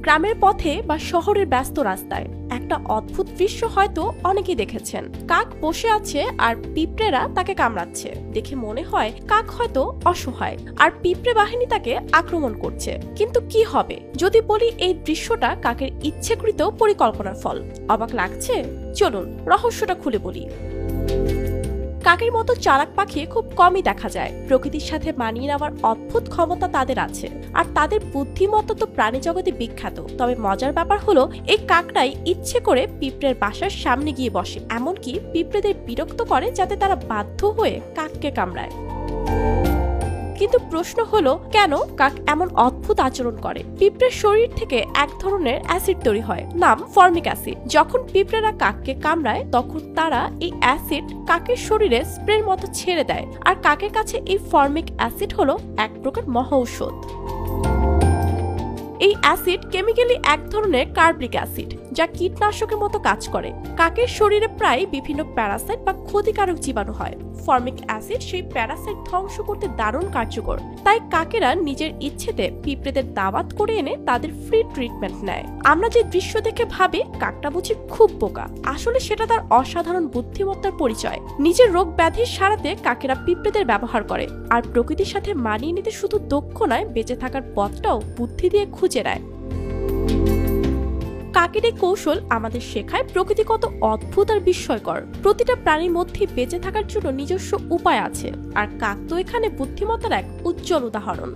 গ্রামের পথে বা শহরের ব্যস্ত রাস্তায় একটা অদ্ভুত দৃশ্য হয়তো অনেকেই দেখেছেন। কাক বসে আছে আর পিঁপড়েরা তাকে কামড়াচ্ছে। দেখে মনে হয় কাক হয়তো অসহায় আর পিঁপড়ে বাহিনী তাকে আক্রমণ করছে। কিন্তু কি হবে যদি বলি এই দৃশ্যটা কাকের ইচ্ছাকৃত পরিকল্পনার ফল? অবাক লাগছে? চলুন রহস্যটা খুলে বলি। কাকের মতো চালাক পাখি খুব কমই দেখা যায়। প্রকৃতির সাথে মানিয়ে নেওয়ার অদ্ভুত ক্ষমতা তাদের আছে, আর তাদের বুদ্ধিমত্তা তো প্রাণী জগতে বিখ্যাত। তবে মজার ব্যাপার হলো এই কাকটাই ইচ্ছে করে পিঁপড়ের বাসার সামনে গিয়ে বসে, এমনকি পিঁপড়েদের বিরক্ত করে যাতে তারা বাধ্য হয়ে কাককে কামড়ায়। কিন্তু প্রশ্ন হলো কেন কাক এমন অদ্ভুত আচরণ করে? পিঁপড়ের শরীর থেকে এক ধরনের অ্যাসিড তৈরি হয়, নাম ফর্মিক অ্যাসিড। যখন পিঁপড়েরা কাককে কামড়ায় তখন তারা এই অ্যাসিড কাকের শরীরে স্প্রের মতো ছেড়ে দেয়, আর কাকের কাছে এই ফর্মিক অ্যাসিড হলো এক প্রকার মহাঔষধ। এই অ্যাসিড কেমিক্যালি এক ধরনের কার্বলিক অ্যাসিড, যা কীটনাশকের মতো কাজ করে। কাকের শরীরে প্রায় বিভিন্ন প্যারাসাইট বা ক্ষতিকারক জীবাণু হয়। ফর্মিক অ্যাসিড সেই প্যারাসাইট ধ্বংস করতে দারুণ কার্যকর। তাই কাকেরা নিজের ইচ্ছেতে পিঁপড়েদের দাওয়াত করে এনে তাদের ফ্রি ট্রিটমেন্ট নেয়। আমরা যে দৃশ্য দেখে ভাবি কাকটা বুঝি খুব বোকা, আসলে সেটা তার অসাধারণ বুদ্ধিমত্তার পরিচয়। নিজের রোগ ব্যাধি সারাতে কাকেরা পিঁপড়েদের ব্যবহার করে, আর প্রকৃতির সাথে মানিয়ে নিতে শুধু দক্ষ নয়, বেঁচে থাকার পথটাও বুদ্ধি দিয়ে খুঁজে নেয়। কাকের এই কৌশল আমাদের শেখায় প্রকৃতি কত অদ্ভুত আর বিস্ময়কর। প্রতিটা প্রাণীর মধ্যে বেঁচে থাকার জন্য নিজস্ব উপায় আছে, আর কাক তো এখানে বুদ্ধিমত্তার এক উজ্জ্বল উদাহরণ।